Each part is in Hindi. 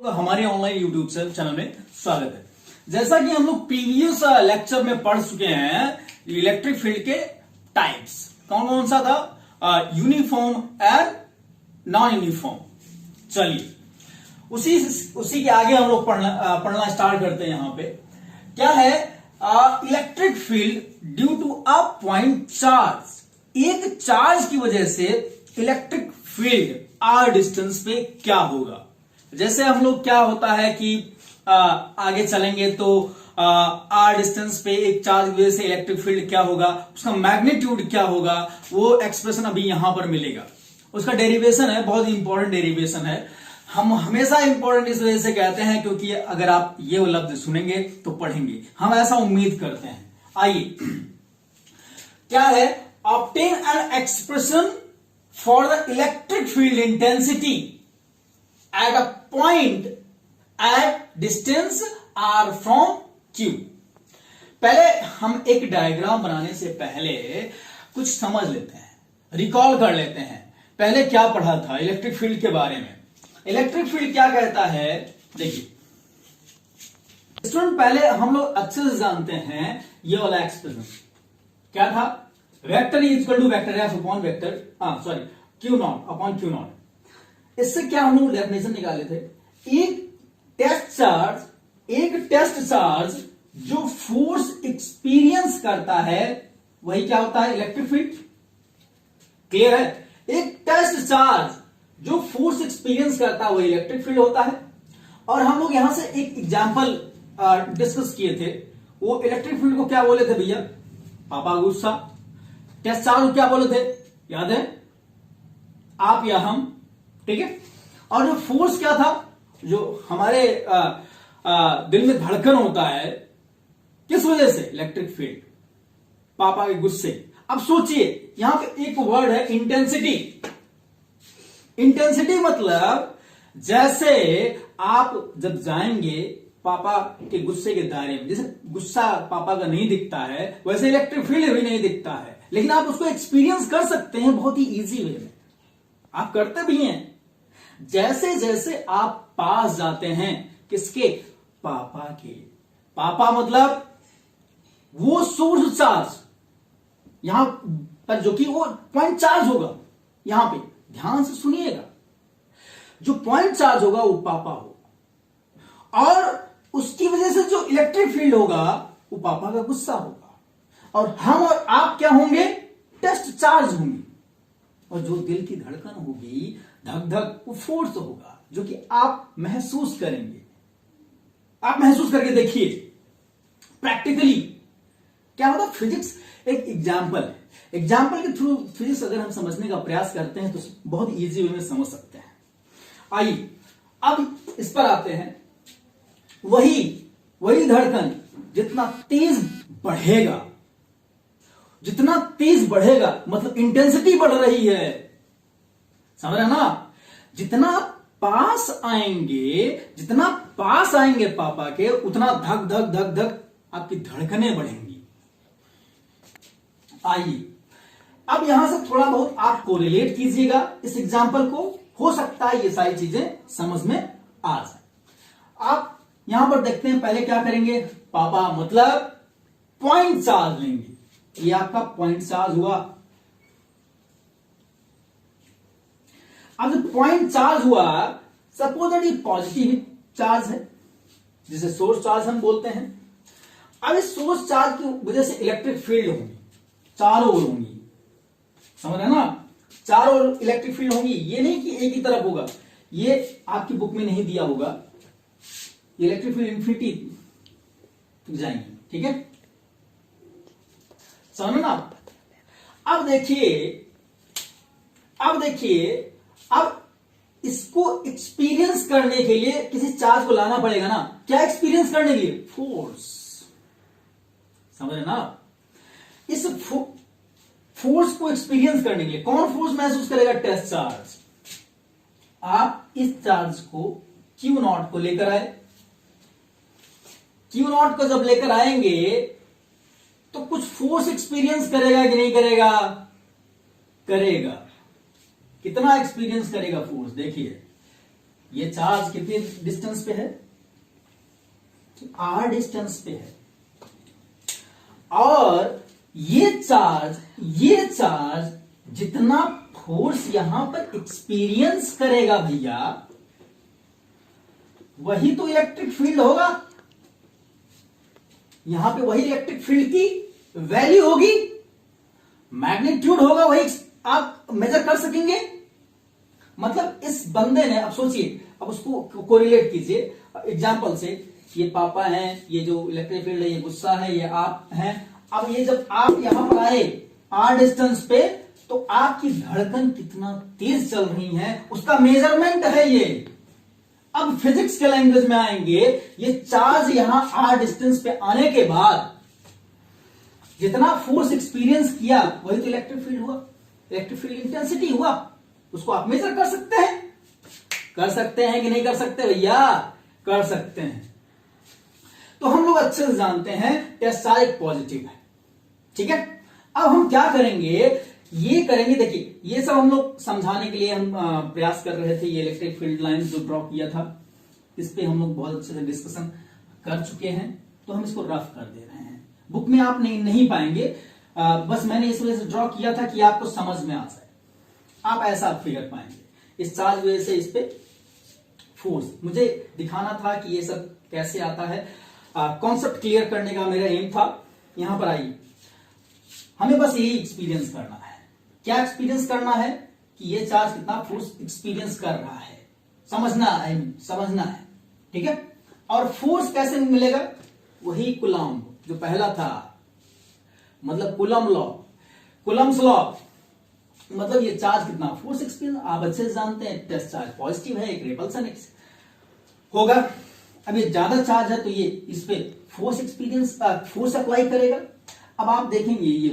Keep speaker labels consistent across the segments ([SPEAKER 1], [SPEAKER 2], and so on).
[SPEAKER 1] हमारे ऑनलाइन यूट्यूब चैनल में स्वागत है। जैसा कि हम लोग प्रीवियस लेक्चर में पढ़ चुके हैं इलेक्ट्रिक फील्ड के टाइप्स कौन कौन सा था, यूनिफॉर्म एंड नॉन यूनिफॉर्म। चलिए उसी के आगे हम लोग पढ़ना स्टार्ट करते हैं। यहां पे क्या है, electric field due to a point charge. एक चार्ज की वजह से इलेक्ट्रिक फील्ड आर डिस्टेंस पे क्या होगा। जैसे हम लोग क्या होता है कि आगे चलेंगे तो आर डिस्टेंस पे एक चार्ज की वजह से इलेक्ट्रिक फील्ड क्या होगा, उसका मैग्नीट्यूड क्या होगा, वो एक्सप्रेशन अभी यहां पर मिलेगा। उसका डेरिवेशन है, बहुत इंपॉर्टेंट डेरिवेशन है। हम हमेशा इंपॉर्टेंट इस वजह से कहते हैं क्योंकि अगर आप ये लफ्ज सुनेंगे तो पढ़ेंगे, हम ऐसा उम्मीद करते हैं। आइए क्या है, obtain an expression for the electric field intensity at a point at distance r from q। पहले हम एक डायग्राम बनाने से पहले कुछ समझ लेते हैं, रिकॉल कर लेते हैं। पहले क्या पढ़ा था इलेक्ट्रिक फील्ड के बारे में। इलेक्ट्रिक फील्ड क्या कहता है, देखिए स्टूडेंट, पहले हम लोग अच्छे से जानते हैं ये वाला एक्सप्रेशन क्या था, vector is equal to vector F upon vector q naught upon q naught. इससे क्या हम लोग डेफिनेशन निकाले थे, एक टेस्ट चार्ज जो फोर्स एक्सपीरियंस करता है वही क्या होता है, इलेक्ट्रिक फील्ड। क्लियर है, एक टेस्ट चार्ज जो फोर्स एक्सपीरियंस करता है वही इलेक्ट्रिक फील्ड होता है। और हम लोग यहां से एक एग्जांपल डिस्कस किए थे, वो इलेक्ट्रिक फील्ड को क्या बोले थे भैया, पापा गुस्सा। टेस्ट चार्ज को क्या बोले थे, याद है आप या हम, ठीक है। और जो फोर्स क्या था, जो हमारे दिल में धड़कन होता है किस वजह से, इलेक्ट्रिक फील्ड, पापा के गुस्से। अब सोचिए यहां पे एक वर्ड है इंटेंसिटी। इंटेंसिटी मतलब जैसे आप जब जाएंगे पापा के गुस्से के दायरे में, जैसे गुस्सा पापा का नहीं दिखता है वैसे इलेक्ट्रिक फील्ड भी नहीं दिखता है, लेकिन आप उसको एक्सपीरियंस कर सकते हैं बहुत ही इजी वे में, आप करते भी हैं। जैसे जैसे आप पास जाते हैं किसके, पापा के, पापा मतलब वो सोर्स चार्ज यहां पर जो कि वो पॉइंट चार्ज होगा, यहां पे ध्यान से सुनिएगा, जो पॉइंट चार्ज होगा वो पापा होगा, और उसकी वजह से जो इलेक्ट्रिक फील्ड होगा वो पापा का गुस्सा होगा, और हम और आप क्या होंगे, टेस्ट चार्ज होंगे, और जो दिल की धड़कन होगी, धक धक, वो फोर्स होगा जो कि आप महसूस करेंगे। आप महसूस करके देखिए प्रैक्टिकली क्या होता है। फिजिक्स एक एग्जाम्पल है, एग्जाम्पल के थ्रू फिजिक्स अगर हम समझने का प्रयास करते हैं तो बहुत इजी वे में समझ सकते हैं। आइए अब इस पर आते हैं। वही धड़कन जितना तेज बढ़ेगा, जितना तेज बढ़ेगा मतलब इंटेंसिटी बढ़ रही है, समझ रहे ना। जितना पास आएंगे पापा के, उतना धक धक धक धक आपकी धड़कनें बढ़ेंगी। आइए अब यहां से थोड़ा बहुत आप कोरिलेट कीजिएगा इस एग्जांपल को, हो सकता है ये सारी चीजें समझ में आ जाए। आप यहां पर देखते हैं, पहले क्या करेंगे, पापा मतलब पॉइंट चार्ज लेंगे, ये आपका पॉइंट चार्ज हुआ। अब जब पॉइंट चार्ज हुआ, सपोज दैट ये पॉजिटिव चार्ज है जिसे सोर्स चार्ज हम बोलते हैं। अब इस सोर्स चार्ज की वजह से इलेक्ट्रिक फील्ड होंगी, चारों ओर होंगी, समझ रहे ना, चारों ओर इलेक्ट्रिक फील्ड होंगी। ये नहीं कि एक ही तरफ होगा, ये आपकी बुक में नहीं दिया होगा, ये इलेक्ट्रिक फील्ड इंफिनिटी जाएंगे, ठीक है, समझ ना। अब देखिए अब इसको एक्सपीरियंस करने के लिए किसी चार्ज को लाना पड़ेगा ना। क्या एक्सपीरियंस करने के लिए, फोर्स, समझ रहे ना। इस फोर्स को एक्सपीरियंस करने के लिए कौन फोर्स महसूस करेगा, टेस्ट चार्ज। आप इस चार्ज को क्यू नॉट को लेकर आए, क्यू नॉट को जब लेकर आएंगे तो कुछ फोर्स एक्सपीरियंस करेगा कि नहीं करेगा, करेगा। कितना एक्सपीरियंस करेगा फोर्स, देखिए ये चार्ज कितने डिस्टेंस पे है, r डिस्टेंस पे है, और ये चार्ज जितना फोर्स यहां पर एक्सपीरियंस करेगा भैया, वही तो इलेक्ट्रिक फील्ड होगा। यहां पे वही इलेक्ट्रिक फील्ड की वैल्यू होगी, मैग्नीट्यूड होगा, वही आप मेजर कर सकेंगे। मतलब इस बंदे ने, अब सोचिए, अब उसको कोरिलेट कीजिए एग्जांपल से, ये पापा हैं, ये जो इलेक्ट्रिक फील्ड है, ये गुस्सा है, ये आप हैं। अब ये जब आप यहां पर आए r डिस्टेंस पे, तो आपकी धड़कन कितना तेज चल रही है उसका मेजरमेंट है ये। अब फिजिक्स के लैंग्वेज में आएंगे, ये चार्ज यहां r डिस्टेंस पे आने के बाद जितना फोर्स एक्सपीरियंस किया, वही तो इलेक्ट्रिक फील्ड हुआ, इलेक्ट्रिक फील्ड इंटेंसिटी हुआ। उसको आप मेजर कर सकते हैं, कि नहीं कर सकते भैया? कर सकते हैं। तो हम लोग अच्छे से जानते हैं टेस्ट चार्ज एक पॉजिटिव है, ठीक है। अब हम क्या करेंगे, ये करेंगे, देखिए ये सब हम लोग समझाने के लिए हम प्रयास कर रहे थे। ये इलेक्ट्रिक फील्ड लाइन जो ड्रॉ किया था, इस पे हम लोग बहुत अच्छे से डिस्कशन कर चुके हैं, तो हम इसको रफ कर दे रहे हैं। बुक में आप नहीं पाएंगे, बस मैंने इस वजह से ड्रॉ किया था कि आपको समझ में आ जाए, आप ऐसा फिगर पाएंगे। इस चार्ज वजह से इस पे फोर्स, मुझे दिखाना था कि ये सब कैसे आता है, कॉन्सेप्ट क्लियर करने का मेरा एम था। यहां पर आइए, हमें बस यही एक्सपीरियंस करना है। क्या एक्सपीरियंस करना है कि ये चार्ज कितना फोर्स एक्सपीरियंस कर रहा है, समझना है, ठीक है। और फोर्स कैसे मिलेगा, वही कूलम्ब जो पहला था, मतलब कूलम्ब्स लॉ, मतलब ये चार्ज कितना फोर्स एक्सपीरियंस, आप अच्छे से जानते हैं। टेस्ट चार्ज पॉजिटिव है, एक रिपल्सन होगा। अब ये ज्यादा चार्ज है तो ये इस पे फोर्स अप्लाई करेगा। अब आप देखेंगे ये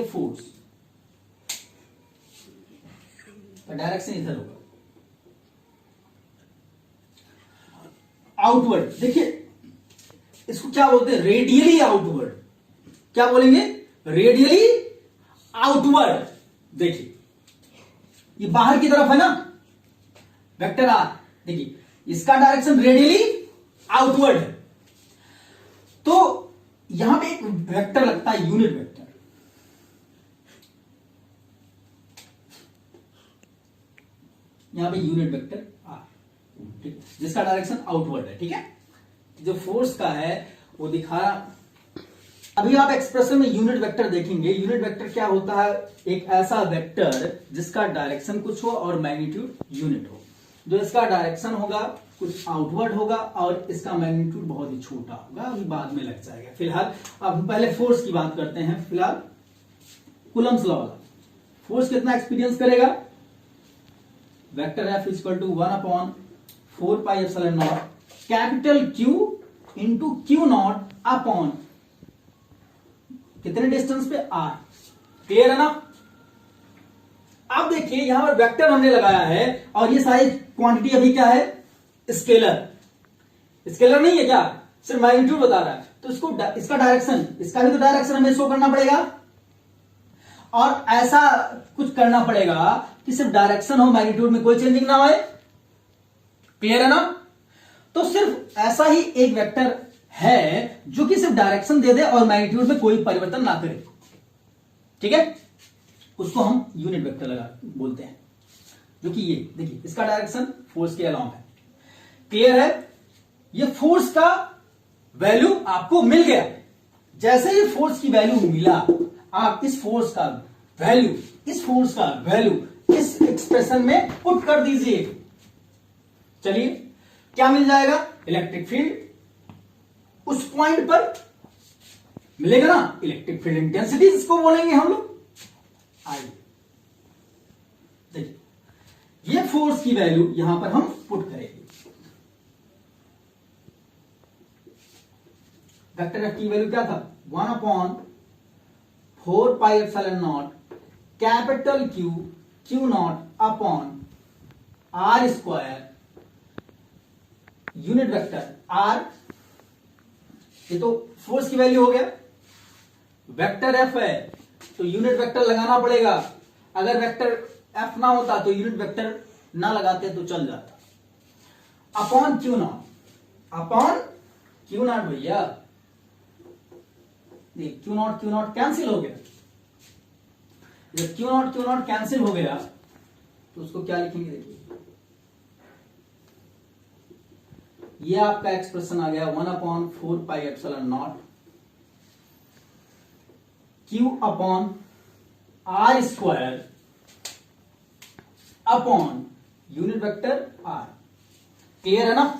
[SPEAKER 1] फोर्स का डायरेक्शन इधर होगा, आउटवर्ड। देखिए इसको क्या बोलते हैं, रेडियली आउटवर्ड। क्या बोलेंगे, रेडियली आउटवर्ड। देखिए ये बाहर की तरफ है ना, वेक्टर आर, देखिए इसका डायरेक्शन रेडियली आउटवर्ड है। तो यहां पे एक वेक्टर लगता है, यूनिट वेक्टर, यहां पे यूनिट वेक्टर आर, ठीक, जिसका डायरेक्शन आउटवर्ड है, ठीक है। जो फोर्स का है वो दिखा, अभी आप एक्सप्रेशन में यूनिट वेक्टर देखेंगे। यूनिट वेक्टर क्या होता है, एक ऐसा वेक्टर जिसका डायरेक्शन कुछ हो और मैग्नीट्यूड यूनिट हो। जो इसका डायरेक्शन होगा कुछ आउटवर्ड होगा और इसका मैग्नीट्यूड बहुत ही छोटा होगा, अभी बाद में लग जाएगा। फिलहाल अब हम पहले फोर्स की बात करते हैं। फिलहाल कूलम्ब्स लॉ वाला फोर्स कितना एक्सपीरियंस करेगा, vector F equal to 1/4 pi epsilon naught capital Q into Q naught upon कितने डिस्टेंस पे, R। क्लियर है ना। अब देखिए यहां पर वेक्टर हमने लगाया है और ये सारी क्वांटिटी अभी क्या है, स्केलर नहीं है क्या, सिर्फ मैग्नीट्यूड बता रहा है। तो इसका डायरेक्शन, इसका भी तो डायरेक्शन हमें शो करना पड़ेगा, और ऐसा कुछ करना पड़ेगा कि सिर्फ डायरेक्शन हो, मैग्नीट्यूड में कोई चेंजिंग ना आए। क्लियर है ना। तो सिर्फ ऐसा ही एक वेक्टर है जो कि सिर्फ डायरेक्शन दे दे और मैग्नीट्यूड में कोई परिवर्तन ना करे, ठीक है। उसको हम यूनिट वेक्टर लगा बोलते हैं, जो कि ये देखिए इसका डायरेक्शन फोर्स के अलाउंग है। क्लियर है। ये फोर्स का वैल्यू आपको मिल गया। जैसे ही फोर्स की वैल्यू मिला, आप इस फोर्स का वैल्यू इस एक्सप्रेशन में पुट कर दीजिए। चलिए क्या मिल जाएगा, इलेक्ट्रिक फील्ड उस पॉइंट पर मिलेगा ना, इलेक्ट्रिक फील्ड इंटेंसिटी इसको बोलेंगे हम लोग। आइए देखिए ये फोर्स की वैल्यू यहां पर हम पुट करेंगे। वेक्टर एफ की वैल्यू क्या था, 1/4 pi epsilon naught capital Q naught upon R square unit vector R। ये तो फोर्स की वैल्यू हो गया। वेक्टर एफ है तो यूनिट वेक्टर लगाना पड़ेगा। अगर वेक्टर एफ ना होता तो यूनिट वेक्टर ना लगाते तो चल जाता, upon q naught, upon q not भैया, क्यू नॉट कैंसिल हो गया। जब क्यू नॉट कैंसिल हो गया तो उसको क्या लिखेंगे, देखिए ये आपका एक्सप्रेशन आ गया 1/4πε0 q upon r square upon unit vector r. Clear है ना?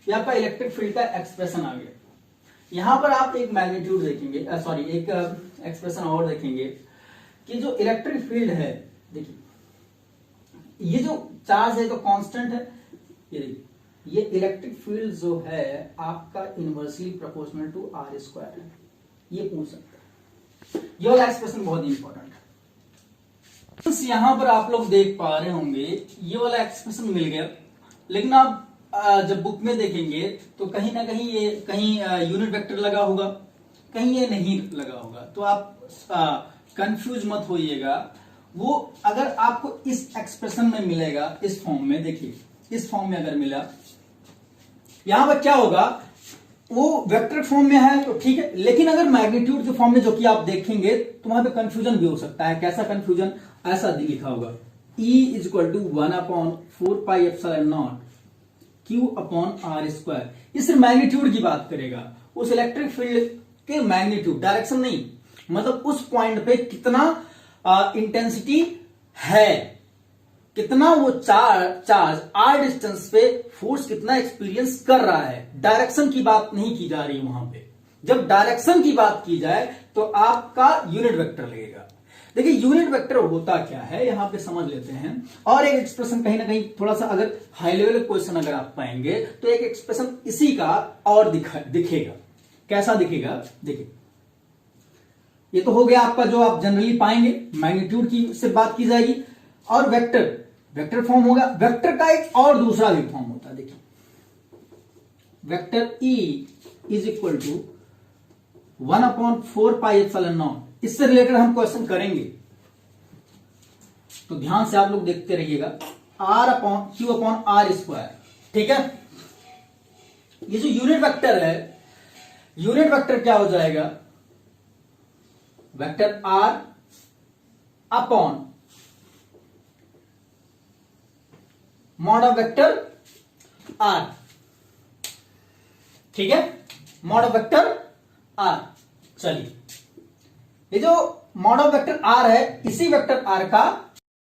[SPEAKER 1] ये आपका इलेक्ट्रिक फील्ड का एक्सप्रेशन आ गया। यहां पर आप एक मैग्नीट्यूड देखेंगे, सॉरी एक एक्सप्रेशन और देखेंगे कि जो इलेक्ट्रिक फील्ड है, देखिए ये जो चार्ज है तो कांस्टेंट है, ये देखिए ये इलेक्ट्रिक फील्ड जो है आपका inversely proportional to r square है, ये पूछ सकता है। ये वाला एक्सप्रेशन बहुत इंपॉर्टेंट है। यहां पर आप लोग देख पा रहे होंगे ये वाला एक्सप्रेशन मिल गया, लेकिन आप जब बुक में देखेंगे तो कहीं ना कहीं ये कहीं यूनिट वेक्टर लगा होगा, कहीं ये नहीं लगा होगा, तो आप कंफ्यूज मत होइएगा। वो अगर आपको इस एक्सप्रेशन में मिलेगा, इस फॉर्म में, देखिए इस फॉर्म में अगर मिला, यहां पर क्या होगा, वो वेक्टर फॉर्म में है तो ठीक है, लेकिन अगर मैग्नीट्यूड के फॉर्म में जो कि आप देखेंगे तो वहां पे कंफ्यूजन भी हो सकता है। कैसा कंफ्यूजन? ऐसा लिखा होगा E = 1/4πε0 Q upon r square. ये सिर्फ मैग्नीट्यूड की बात करेगा, उस इलेक्ट्रिक फील्ड के मैग्नीट्यूड, डायरेक्शन नहीं, मतलब उस पॉइंट पे कितना इंटेंसिटी है, कितना वो चार्ज आर डिस्टेंस पे फोर्स कितना एक्सपीरियंस कर रहा है। डायरेक्शन की बात नहीं की जा रही वहां पे। जब डायरेक्शन की बात की जाए तो आपका यूनिट वेक्टर लगेगा। देखिए यूनिट वेक्टर होता क्या है यहां पे समझ लेते हैं। और एक एक्सप्रेशन कहीं ना कहीं थोड़ा सा अगर हाई लेवल क्वेश्चन अगर आप पाएंगे तो एक एक्सप्रेशन इसी का और दिखेगा। कैसा दिखेगा? देखिए ये तो हो गया आपका जो आप जनरली पाएंगे, मैग्नीट्यूड की से बात की जाएगी। और वेक्टर फॉर्म होगा। वेक्टर का एक और दूसरा भी फॉर्म होता है, देखिए वेक्टर E = 1/4πε0। इससे रिलेटेड हम क्वेश्चन करेंगे, तो ध्यान से आप लोग देखते रहिएगा। Q अपॉन आर स्क्वायर, ठीक है। ये जो यूनिट वेक्टर है, यूनिट वेक्टर क्या हो जाएगा? Vector R upon mod of vector R, ठीक है, मॉड ऑफ वेक्टर R। चलिए ये जो मॉड ऑफ वेक्टर R है, इसी वेक्टर R का